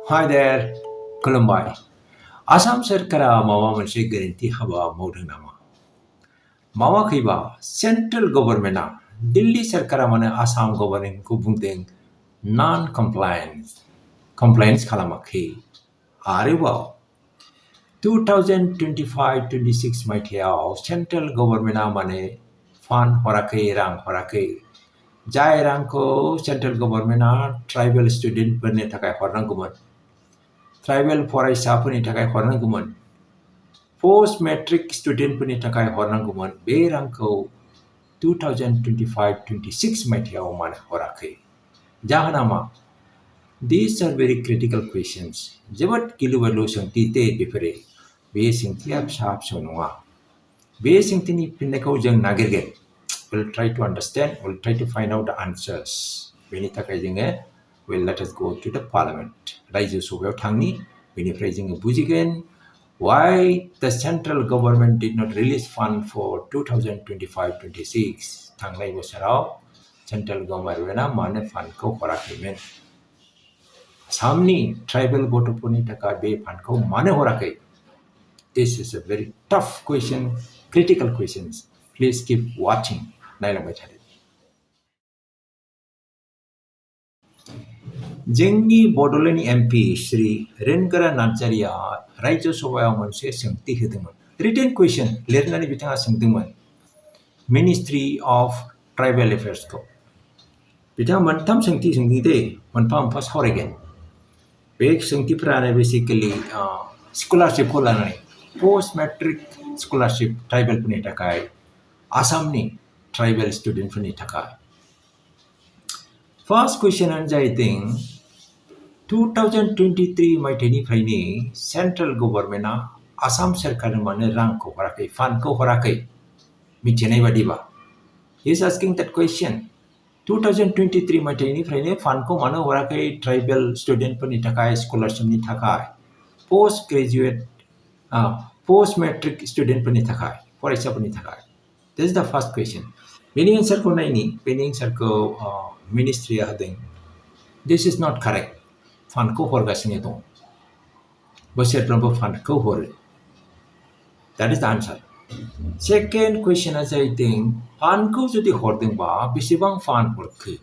Hi there, खुलुमबाय आसाम सोरखारा माबा मोनसे गोरोन्थि हाबा मावदों नामा? मावाखैबा सेन्ट्रेल गभर्नमेन्टआ दिल्ली सोरखारा मानो आसाम गभर्नमेन्टखौ बुंदों नन कमप्लायन्स खालामाखै? आरोबाव 2025-26 मायथाइयाव सेन्ट्रेल गभर्नमेन्टआ मानो फान्ड हराखै, रां हराखै? जाय रांखौ सेन्ट्रेल गभर्नमेन्टआ ट्राइबेल स्टुडेन्टफोरनि थाखाय हरनांगौमोन, ट्राइबेल फरायसाफोरनि थाखाय हरनांगौमोन, post-matric स्टुडेन्टफोरनि थाखाय हरनांगौमोन, बे रांखौ 2025-26 मायथाइयाव मानो हराखै? जाहोना मा? These are very critical questions. जोबोद गिलु-बालु सोंथि बेफोरो। बे सोंथिया फिसा-फिसौ नङा। बे सोंथिनि फिननायखौ जों नागिरगोन. We'll try to understand, we'll try to find out the answers. बेनि थाखाय जोङो let us go to the parliament. रायजो सभायाव थांनि, बेनिफ्राय जोङो बुजिगोन why the central government did not release fund for 2025-26. थांनाय बोसोराव सेन्ट्रेल गभर्नमेन्टआ मानो फान्डखौ हराखैमोन? आसामनि ट्राइबेल गथ'फोरनि थाखाय बे फान्डखौ मानो हराखै? This is a very tough question, critical questions. Please keep watching. नायलांबाय थादो। जोंनि बड'लेण्ड एमपि श्री रेनगोरा नार्जारिया रायजो सभायाव मोनसे सोंथि होदोंमोन। रिटेन कुइसन लिरनानै बिथाङा सोंदोंमोन मिनिस्ट्रि अफ ट्राइबेल एफेयार्सखौ। बिथाङा मोनथाम सोंथि सोंदों दे, मोनफा मोनफा सावरायगोन। बे सोंथिफोरानो बेसिकेलि स्कलारशिपखौ लानानै, पोस्ट मेट्रिक स्कलारशिप ट्राइबेलफोरनि थाखाय, आसामनि ट्राइबेल स्टुडेन्टफोरनि थाखाय। फार्स्ट कुइसनानो जाहैदों 2023 मायथाइनिफ्रायनो सेन्ट्रेल गभर्नमेन्टआ आसाम सोरखारनो मानो रांखौ हराखै, फान्डखौ हराखै? मिथिनाय बादिबा he is asking that question. 2023 मायथाइनिफ्रायनो फान्डखौ मानो हराखै ट्राइबेल स्टुडेन्टफोरनि थाखाय, स्कलारशिपनि थाखाय, पोस्ट मेट्रिक स्टुडेन्टफोरनि थाखाय, फरायसाफोरनि थाखाय? This is the first question. बेनि एन्सारखौ नायनि, बेनि एन्सारखौ मिनिस्ट्रिया होदों This is not correct. फान्डखौ हरगासिनो दं, बोसोरफ्रोमबो फान्डखौ हरो। That is the answer. Second कुइसना जाहैदों फान्डखौ जुदि हरदोंबा बेसेबां फान्ड हरखो?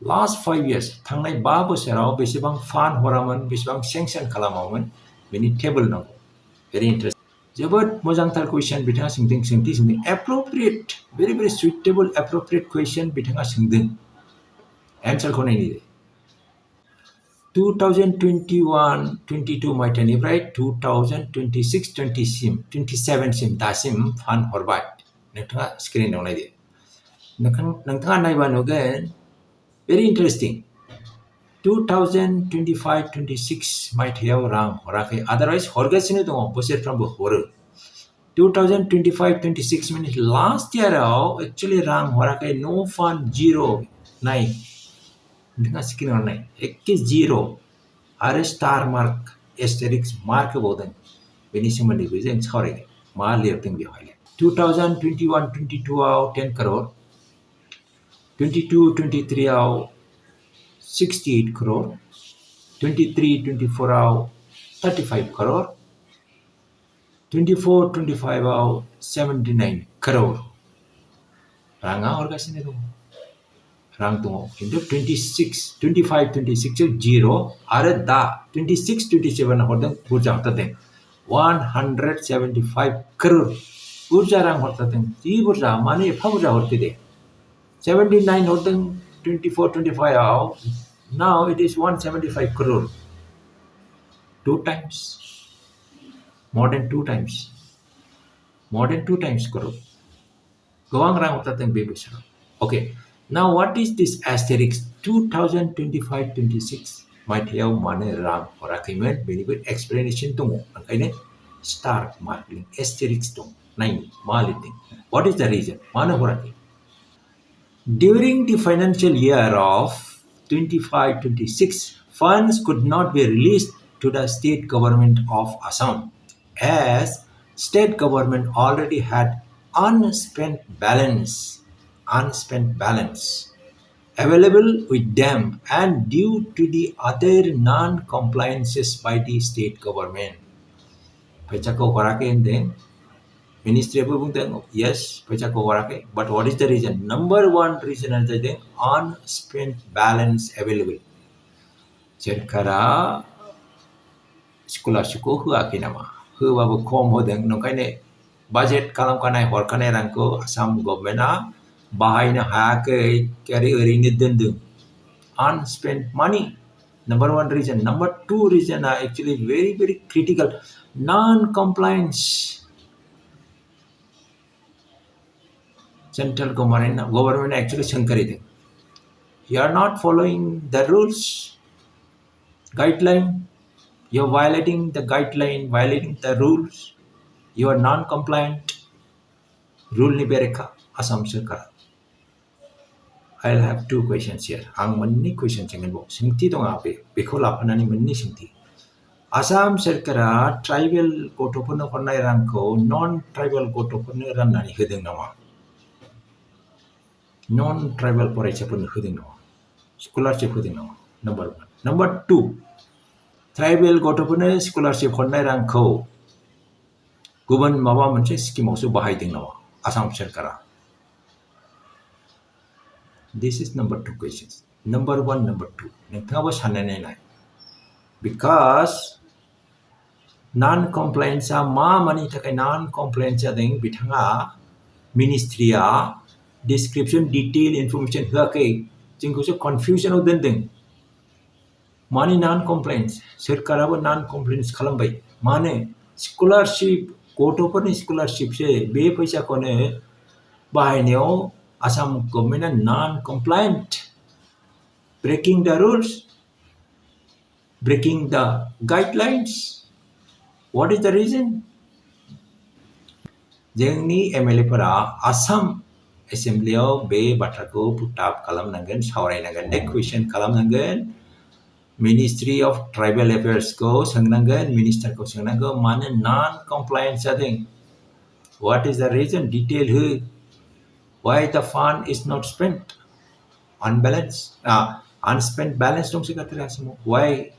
लास्ट 5 years, थांनाय 5 बोसोराव बेसेबां फान्ड हरामोन, बेसेबां सेंसन खालामामोन, बेनि टेबल नांगौ। भेरि इन्टारेस्टिं, जोबोद मोजांथार कुइसन बिथाङा सोंदों, सोंथि सोंदों। Appropriate, very suitable appropriate question बिथाङा सोंदों। एन्सारखौ नायनि। 2021-22 मायथाइनिफ्राय 2026-27 सिम दासिम फान्ड हरबाय। नोंथाङा स्क्रिनाव नायदो। नोंथाङा नायबा नुगोन भेरि इन्टारेस्टिं 2025-26 मायथाइयाव रां हराखै, आदारवाइज हरगासिनो दङ, बोसोरफ्रोमबो हरो। 2025-26 माने लास्ट इयाराव एक्चुअलि रां हराखै, नो फान्ड, जिर'। नाय, नोंथाङा स्क्रिनाव नाय, एखे जिर' आरो स्टार मार्क, एस्टेरिक्स मार्क होबावदों। बेनि सोमोन्दैबो जों सावरायगोन, मा लिरदों बेवहाय। 2021-22 आव 10 crore, 22-23 आव 68 crore, 23-24 आव 35 crore, 24-25 आव 79 crore। राङा हरगासिनो दङ, रां दङ, खिन्थु 25-26 आव जिर' आरो दा 26-27 हरदों, बुरजा हरथारदों 175 crore। बुरजा रां हरथारदों, जि बुरजा, मानो एफा बुरजा हरखो दे? 79 हरदों 24-25 आव, now it is 175 crore। 2 times, more than 2 times crore। गोबां रां हरथारदों बे बोसोराव। Okay, now what is this asterisk? 2025-26 मायथाइयाव मानो रां हराखैमोन? बेनिबो एक्सप्लेनेसन दङ, ओंखायनो स्टार मार्किं, एस्टेरिक्स दं। नायनि मा लिरदों, what is the reason? मानो हराखै? During the financial year of 25-26, funds could not be released to the state government of Assam, as state government already had unspent balance available with them and due to the other non-compliances by the state government. Pechako korake and then Ministry of yes, Pechako korake. But what is the reason? Number one reason is the unspent balance available. Cerkara scholarship ko huaki nama. Huwa kom hodeng nongkane budget kalam kanai horkanai rangko Assam government bahayna hake carry earning dendeng. Unspent money. Number one reason. Number two reason are actually very, very critical. Non-compliance. Central government actually shankari. You are not following the rules, guideline. You are violating the guideline, violating the rules. You are non-compliant. Rule ni bereka Assam Sarkar. I'll have two questions here. Ang many questions ingin bo. Singti dong ape. Beko lapanani many singti. Assam Sarkar tribal gotopono kornai rangko non-tribal gotopono rannani hedeng nama. Non-tribal poraichapon hedeng nama. Scholarship hedeng nama. Number one. Number two. Tribal gotopono scholarship kornai rangko guban maba moनसे scheme also bahayदों nama. Assam Sarkar. This is number two questions. Number one, number two. Nengthawa sanane nai. Because non-compliance ma mani takai non-compliance deng bithanga ministry description detail information hake jingko so confusion o dendeng. Mani non-compliance Sarkar non-compliance khalambai. Mane scholarship gotoponi scholarship se be paisa kone bahaynayaw Assam government non-compliant, breaking the rules, breaking the guidelines. What is the reason? Jengni MLA para Assam Assembly be batrako putap kalam nangan saurai nangan next question kalam nangan Ministry of Tribal Affairs ko sangnangan minister ko sangnangan mane non-compliant sadeng. What is the reason? Detail who? Why the fund is not spent? Unbalanced, unspent balance dong sekatera semua. Why?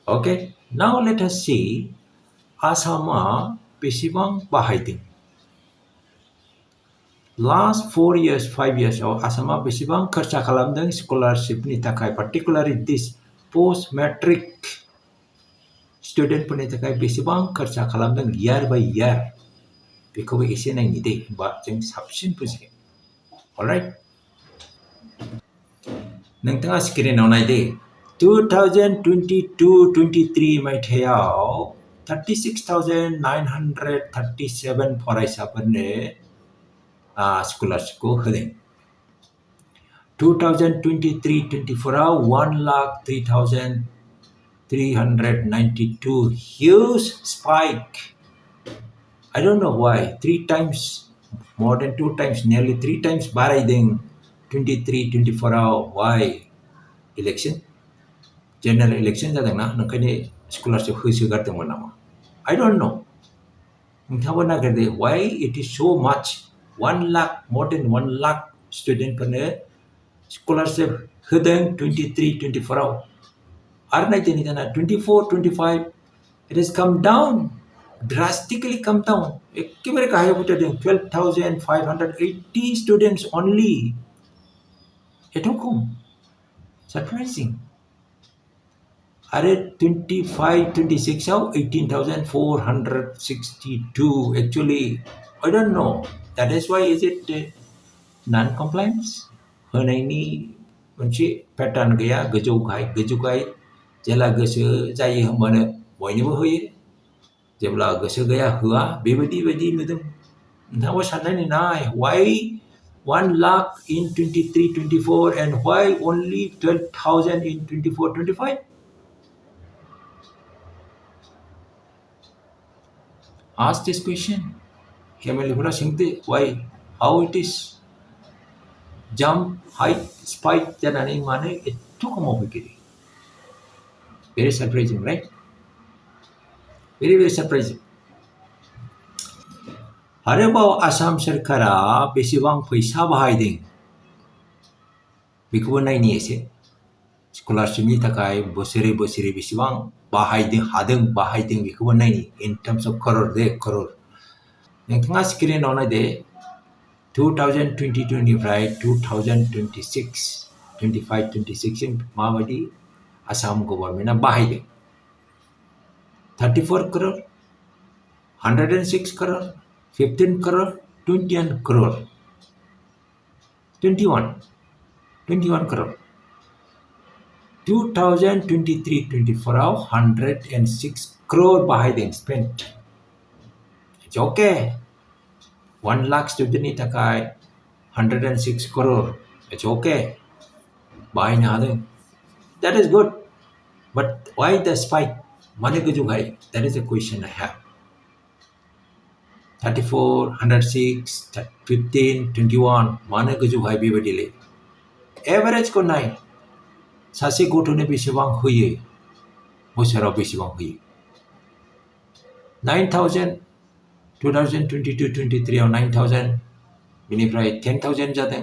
Okay. Now let us see Assam besibang bahayting. Last 4 years, 5 years Assam besibang kerja kalamdang scholarship ni takai, particularly this post-matric student pun ni takai besibang kerja kalamdang year by year. Because we isi nang ide, but jeng subsin pusing. Alright. Nang tengah screen na ide. 2022-23 maithayaw 36,937 poraisapanne scholarship ko hedeng. 2023-24 1,03,392 huge spike. I don't know why. 3 times, more than 2 times, nearly 3 times barai deng 23-24 why election? General election jadang na nangkane scholarship husugartang nama. I don't know. Nangtawana gade why it is so much. 1 lakh, more than 1 lakh student pane scholarship hedeng 23-24. Arna jenitana 24-25 it has come down. Drastically come down. Ekebare kahaya puta deng 12,580 students only. At home. Surprising. Are 25-26 18,462 actually. I don't know. That is why is it non-compliance? Ini moनसे pattern gaya gejukai jela goसो जायो होमबानो बयनोबो होयो जेब्ला गोसो गैया होआ बेबायदि नुदों नोंथाङाबो साननानै नाय why 1 lakh in 23-24 and why only 12,000 in 24-25? Ask this question. Why? How it is? Jump, height, spike, janani mane itu kamu pikir. Very surprising, right? Very, very surprising. Harebaw Assam Sarkar besibang paisa bahayदों बेखौबो नायनि एसे स्कलारशिपनि थाखाय बोसोरै बोसोरै बेसेबां बाहायदों बेखौबो नायनि इन टार्म्स of crore crore नोंथाङा स्क्रिनाव नायदो 2022 निफ्राय 2026 25 26 सिम माबायदि आसाम गभर्नमेन्टआ बाहायदों 34 करोड़ 106 करोड़ 15 करोड़ 21 करोड़ 21 करोड़ 2023-24 आव 106 करोड़ बाहायदों spent it's okay 1 lakh स्टुडेन्टनि थाखाय 106 करोड़ it's okay बाहायनो हादों that is good but why the spike मानो गोजौहाय that is a question I have 34 106 15 21 मानो गोजौहाय बेबायदिलै एभारेजखौ नाय सासे गथ'नो बेसेबां होयो बोसोराव बेसेबां होयो 9000 2022-23 आव 9000 बेनिफ्राय 10000 जादों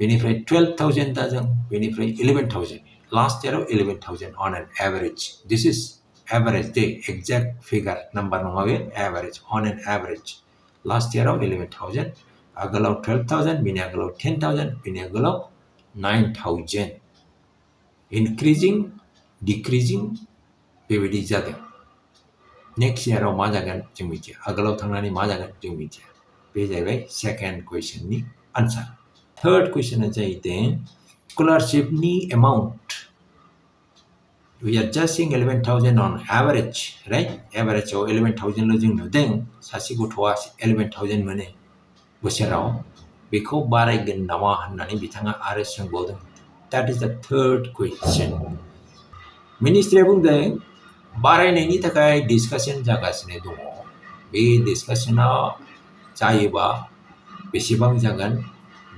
बेनिफ्राय 12000 जादों बेनिफ्राय 11000 लास्ट इयाराव 11000 on an average this is average the exact figure number नङा बे average on an average last इयाराव 11000 आगोलाव 12000 बेनि आगोलाव 10000 बेनि आगोलाव 9000 increasing decreasing बेबायदि जादों नेक्स्ट इयाराव मा जागोन जों मिथिया आगोलाव थांनानै मा जागोन जों मिथिया बे जाहैबाय सेकेन्ड कुइसननि आन्सार थर्ड कुइसना जाहैदों स्कलारशिपनि amount we are just seeing 11000 on average right एभारेजआव 11000 ल' जों नुदों सासे गथ'आ 11000 मोनो बोसोराव बेखौ बारायगोन नामा होननानै बिथाङा आरो सोंबावदों that is the third question मिनिस्ट्रिया बुंदों बारायनायनि थाखाय डिसकाशन जागासिनो दङ बे डिसकाशना जायोबा बेसेबां जागोन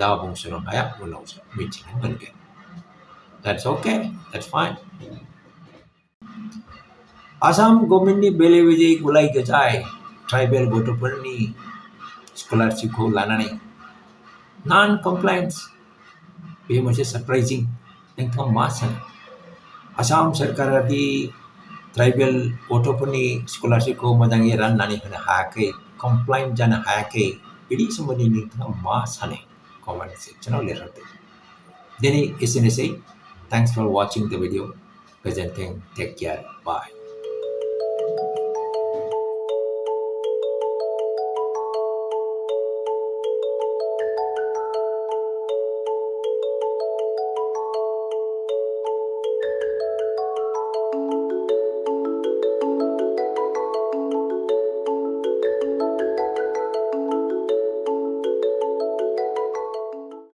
दा बुंस'नो हाया उनावसो मिथिनो मोनगोन that's okay that's fine Assam गभर्नमेन्टनि बेले बेजे गुलाय गुजाय ट्राइबेल गथ'फोरनि स्कलारशिपखौ लानानै नन कमप्लायन्स बे मोनसे सरप्राइजिं नोंथाङा मा सानो आसाम सरकारा दि ट्राइबेल गथ'फोरनि स्कलारशिपखौ मोजाङै राननानै होनो हायाखै कमप्लायन्ट जानो हायाखै बिनि सोमोन्दै नोंथाङा मा सानो कमेन्ट सेक्सनाव लिरहरदो दिनै एसेनोसै thanks for watching the video गोजोन्थों टेक केयार बाय